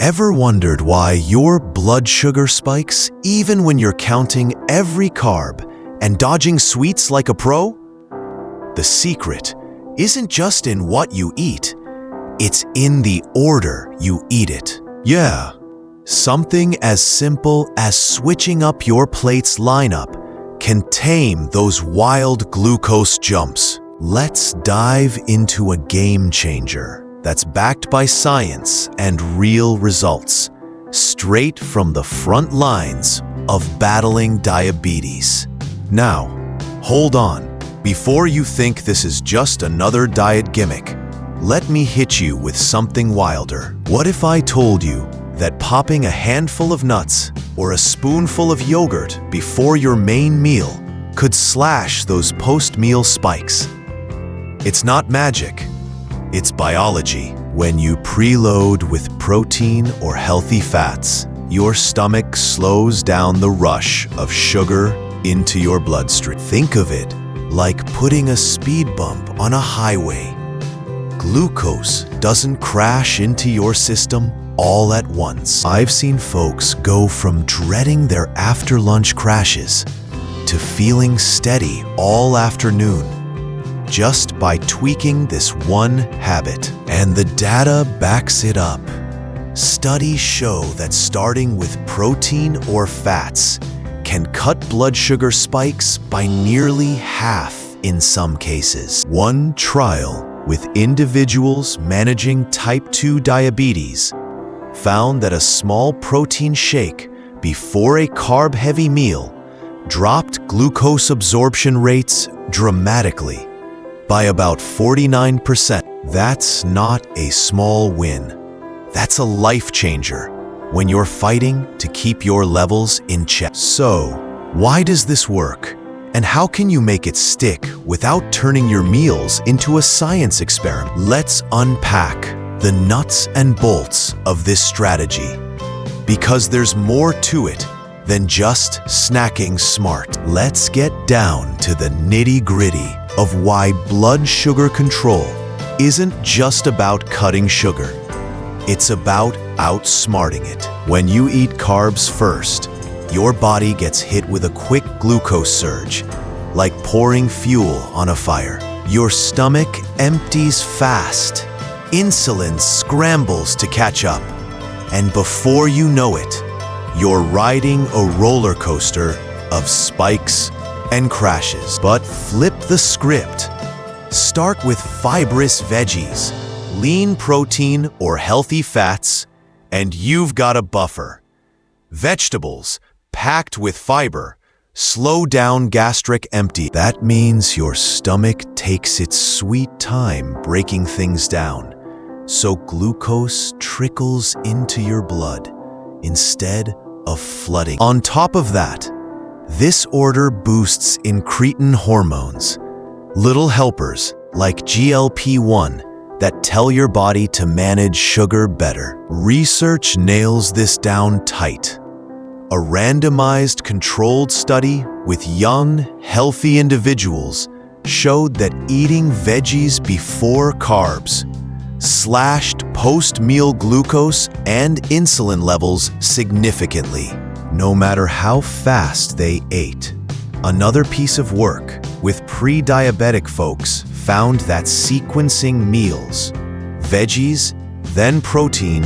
Ever wondered why your blood sugar spikes even when you're counting every carb and dodging sweets like a pro? The secret isn't just in what you eat, it's in the order you eat it. Yeah, something as simple as switching up your plate's lineup can tame those wild glucose jumps. Let's dive into a game changer that's backed by science and real results, straight from the front lines of battling diabetes. Now, hold on. Before you think this is just another diet gimmick, let me hit you with something wilder. What if I told you that popping a handful of nuts or a spoonful of yogurt before your main meal could slash those post-meal spikes? It's not magic. It's biology. When you preload with protein or healthy fats, your stomach slows down the rush of sugar into your bloodstream. Think of it like putting a speed bump on a highway. Glucose doesn't crash into your system all at once. I've seen folks go from dreading their after-lunch crashes to feeling steady all afternoon just by tweaking this one habit. And the data backs it up. Studies show that starting with protein or fats can cut blood sugar spikes by nearly half in some cases. One trial with individuals managing type 2 diabetes found that a small protein shake before a carb-heavy meal dropped glucose absorption rates dramatically by about 49%. That's not a small win. That's a life changer when you're fighting to keep your levels in check. So, why does this work? And how can you make it stick without turning your meals into a science experiment? Let's unpack the nuts and bolts of this strategy, because there's more to it than just snacking smart. Let's get down to the nitty-gritty of why blood sugar control isn't just about cutting sugar. It's about outsmarting it. When you eat carbs first, your body gets hit with a quick glucose surge, like pouring fuel on a fire. Your stomach empties fast. Insulin scrambles to catch up. And before you know it, you're riding a roller coaster of spikes and crashes. But flip the script. Start with fibrous veggies, lean protein or healthy fats, and you've got a buffer. Vegetables packed with fiber slow down gastric empty. That means your stomach takes its sweet time breaking things down, so glucose trickles into your blood instead of flooding. On top of that, this order boosts incretin hormones, little helpers like GLP-1 that tell your body to manage sugar better. Research nails this down tight. A randomized controlled study with young, healthy individuals showed that eating veggies before carbs slashed post-meal glucose and insulin levels significantly, no matter how fast they ate. Another piece of work with pre-diabetic folks found that sequencing meals, veggies, then protein,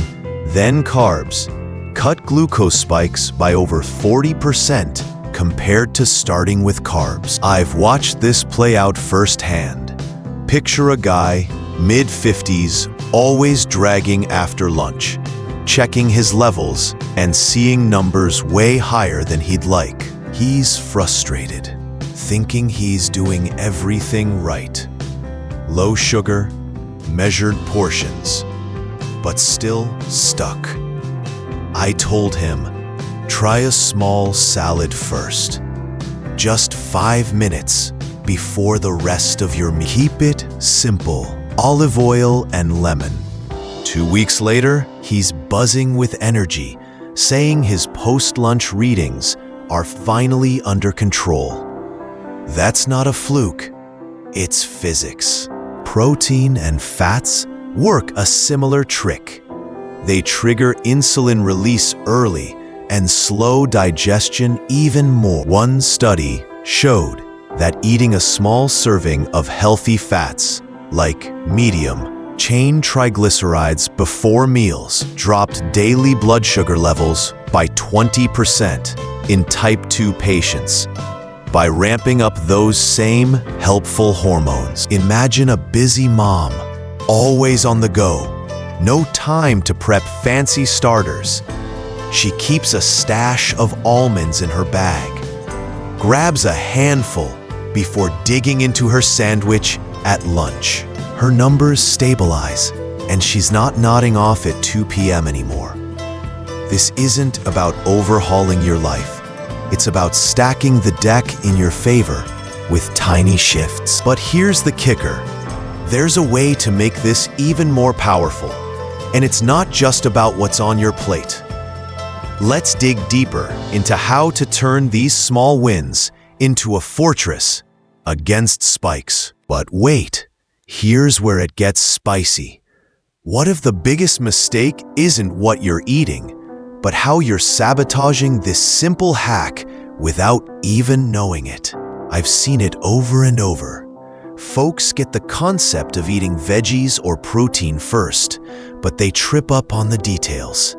then carbs, cut glucose spikes by over 40% compared to starting with carbs. I've watched this play out firsthand. Picture a guy, mid-50s, always dragging after lunch, checking his levels and seeing numbers way higher than he'd like. He's frustrated, thinking he's doing everything right. Low sugar, measured portions, but still stuck. I told him, try a small salad first. Just 5 minutes before the rest of your meal. Keep it simple. Olive oil and lemon. 2 weeks later, he's buzzing with energy, saying his post-lunch readings are finally under control. That's not a fluke. It's physics. Protein and fats work a similar trick. They trigger insulin release early and slow digestion even more. One study showed that eating a small serving of healthy fats, like medium-chain triglycerides before meals, dropped daily blood sugar levels by 20% in type 2 patients. By ramping up those same helpful hormones. Imagine a busy mom, always on the go, no time to prep fancy starters. She keeps a stash of almonds in her bag, grabs a handful before digging into her sandwich at lunch. Her numbers stabilize, and she's not nodding off at 2 p.m. anymore. This isn't about overhauling your life. It's about stacking the deck in your favor with tiny shifts. But here's the kicker. There's a way to make this even more powerful, and it's not just about what's on your plate. Let's dig deeper into how to turn these small wins into a fortress against spikes. But wait, here's where it gets spicy. What if the biggest mistake isn't what you're eating, but how you're sabotaging this simple hack without even knowing it? I've seen it over and over. Folks get the concept of eating veggies or protein first, but they trip up on the details.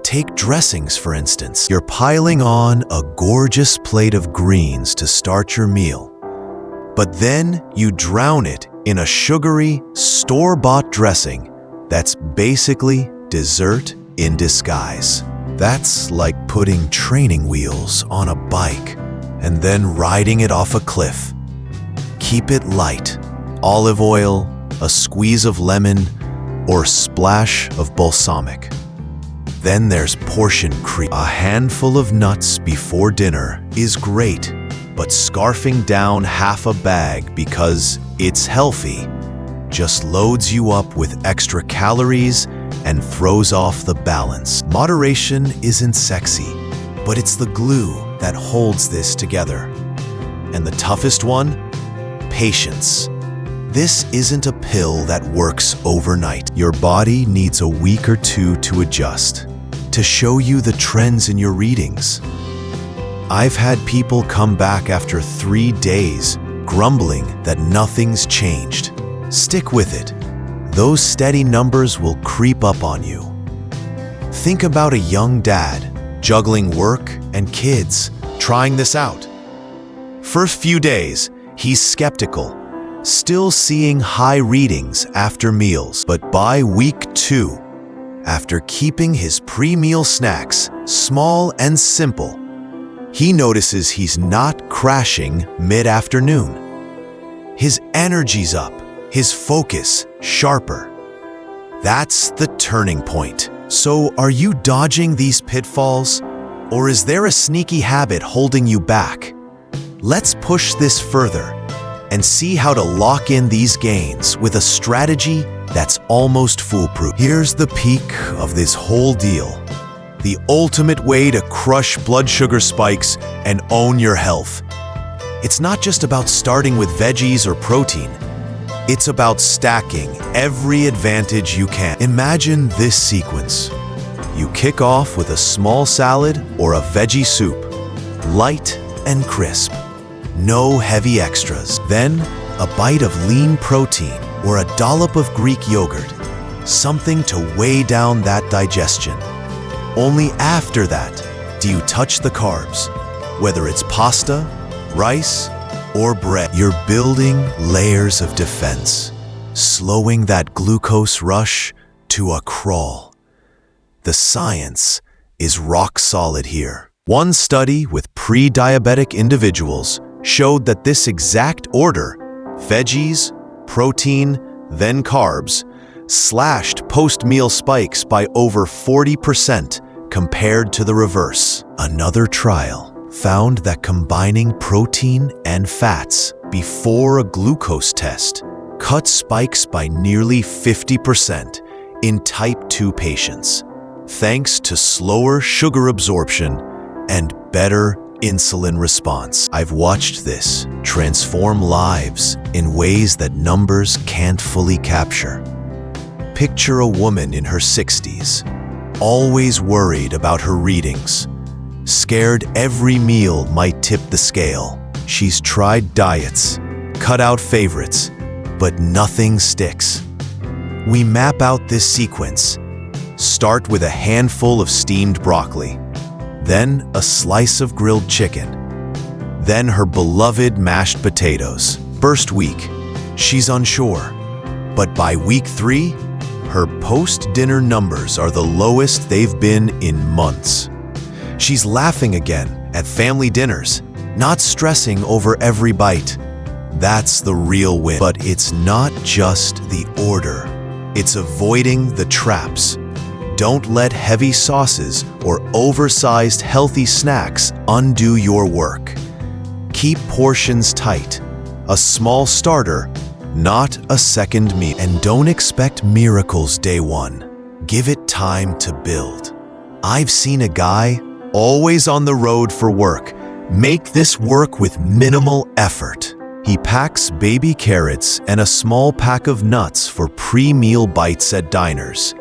Take dressings, for instance. You're piling on a gorgeous plate of greens to start your meal, but then you drown it in a sugary, store-bought dressing that's basically dessert in disguise. That's like putting training wheels on a bike and then riding it off a cliff. Keep it light. Olive oil, a squeeze of lemon, or a splash of balsamic. Then there's portion creep. A handful of nuts before dinner is great, but scarfing down half a bag because it's healthy just loads you up with extra calories and throws off the balance. Moderation isn't sexy, but it's the glue that holds this together. And the toughest one? Patience. This isn't a pill that works overnight. Your body needs a week or two to adjust, to show you the trends in your readings. I've had people come back after 3 days grumbling that nothing's changed. Stick with it. Those steady numbers will creep up on you. Think about a young dad juggling work and kids, trying this out. First few days, he's skeptical, still seeing high readings after meals. But by week 2, after keeping his pre-meal snacks small and simple, he notices he's not crashing mid-afternoon. His energy's up, his focus sharper. That's the turning point. So are you dodging these pitfalls, or is there a sneaky habit holding you back? Let's push this further and see how to lock in these gains with a strategy that's almost foolproof. Here's the peak of this whole deal. The ultimate way to crush blood sugar spikes and own your health. It's not just about starting with veggies or protein. It's about stacking every advantage you can. Imagine this sequence. You kick off with a small salad or a veggie soup, light and crisp. No heavy extras. Then, a bite of lean protein or a dollop of Greek yogurt, something to weigh down that digestion. Only after that do you touch the carbs, whether it's pasta, rice, or bread. You're building layers of defense, slowing that glucose rush to a crawl. The science is rock solid here. One study with pre-diabetic individuals showed that this exact order, veggies, protein, then carbs, slashed post-meal spikes by over 40% compared to the reverse. Another trial found that combining protein and fats before a glucose test cut spikes by nearly 50% in type 2 patients, thanks to slower sugar absorption and better insulin response. I've watched this transform lives in ways that numbers can't fully capture. Picture a woman in her 60s, always worried about her readings, scared every meal might tip the scale. She's tried diets, cut out favorites, but nothing sticks. We map out this sequence. Start with a handful of steamed broccoli, then a slice of grilled chicken, then her beloved mashed potatoes. First week, she's unsure, but by week 3, her post-dinner numbers are the lowest they've been in months. She's laughing again at family dinners, not stressing over every bite. That's the real win. But it's not just the order. It's avoiding the traps. Don't let heavy sauces or oversized healthy snacks undo your work. Keep portions tight. A small starter, not a second meal. And don't expect miracles day one. Give it time to build. I've seen a guy, always on the road for work, make this work with minimal effort. He packs baby carrots and a small pack of nuts for pre-meal bites at diners.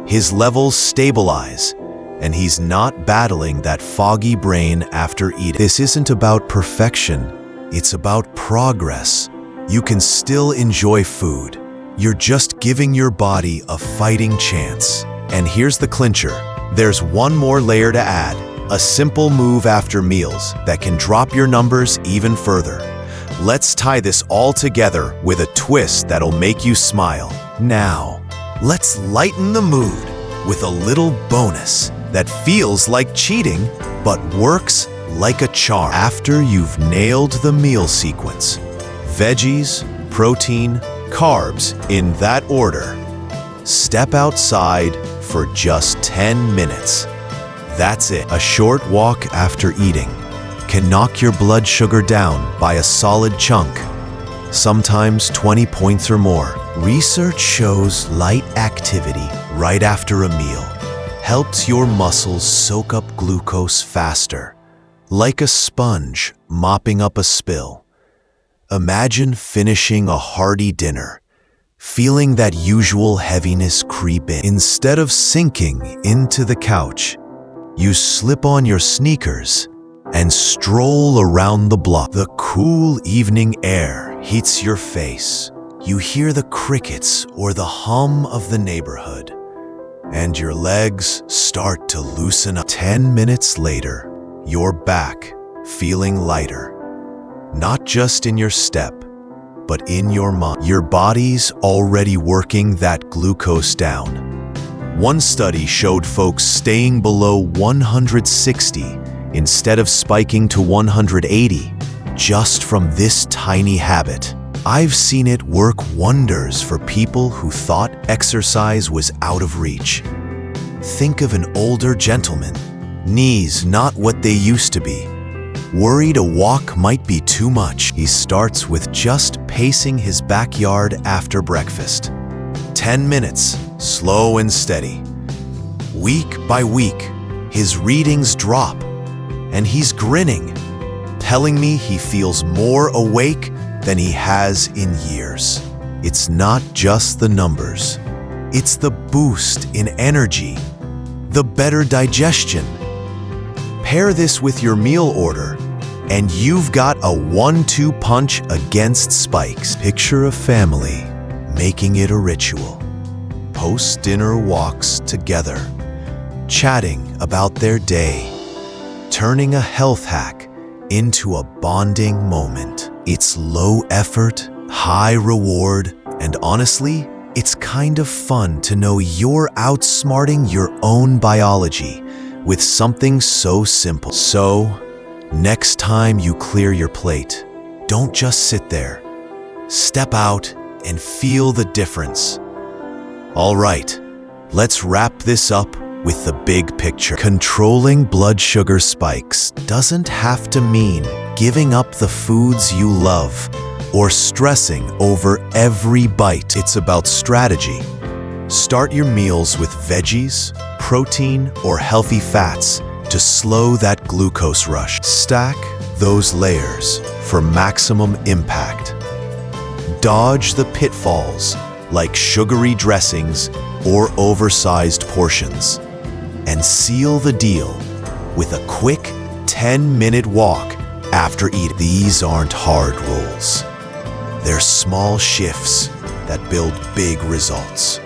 His levels stabilize, and he's not battling that foggy brain after eating. This isn't about perfection, it's about progress. You can still enjoy food. You're just giving your body a fighting chance. And here's the clincher. There's one more layer to add, a simple move after meals that can drop your numbers even further. Let's tie this all together with a twist that'll make you smile. Now, let's lighten the mood with a little bonus that feels like cheating but works like a charm. After you've nailed the meal sequence, veggies, protein, carbs in that order, step outside for just 10 minutes. That's it. A short walk after eating can knock your blood sugar down by a solid chunk, sometimes 20 points or more. Research shows light activity right after a meal helps your muscles soak up glucose faster, like a sponge mopping up a spill. Imagine finishing a hearty dinner, feeling that usual heaviness creep in. Instead of sinking into the couch, you slip on your sneakers and stroll around the block. The cool evening air heats your face. You hear the crickets or the hum of the neighborhood, and your legs start to loosen up. 10 minutes later, you're back, feeling lighter. Not just in your step, but in your mind. Your body's already working that glucose down. One study showed folks staying below 160 instead of spiking to 180 just from this tiny habit. I've seen it work wonders for people who thought exercise was out of reach. Think of an older gentleman, knees not what they used to be. Worried a walk might be too much. He starts with just pacing his backyard after breakfast. 10 minutes, slow and steady. Week by week, his readings drop, and he's grinning, telling me he feels more awake than he has in years. It's not just the numbers. It's the boost in energy, the better digestion. Pair this with your meal order, and you've got a 1-2 punch against spikes. Picture a family making it a ritual. Post-dinner walks together, chatting about their day, turning a health hack into a bonding moment. It's low effort, high reward, and honestly, it's kind of fun to know you're outsmarting your own biology with something so simple. So, next time you clear your plate, don't just sit there. Step out and feel the difference. All right, let's wrap this up with the big picture. Controlling blood sugar spikes doesn't have to mean giving up the foods you love or stressing over every bite. It's about strategy. Start your meals with veggies, protein, or healthy fats to slow that glucose rush. Stack those layers for maximum impact. Dodge the pitfalls like sugary dressings or oversized portions, and seal the deal with a quick 10-minute walk after eating. These aren't hard rules. They're small shifts that build big results.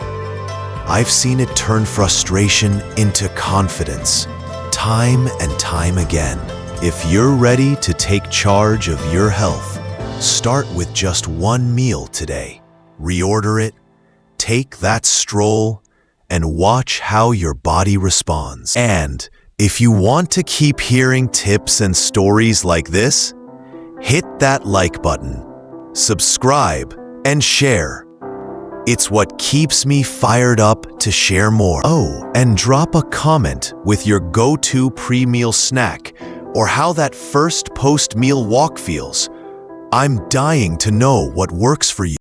I've seen it turn frustration into confidence, time and time again. If you're ready to take charge of your health, start with just one meal today. Reorder it, take that stroll, and watch how your body responds. And if you want to keep hearing tips and stories like this, hit that like button, subscribe, and share. It's what keeps me fired up to share more. Oh, and drop a comment with your go-to pre-meal snack or how that first post-meal walk feels. I'm dying to know what works for you.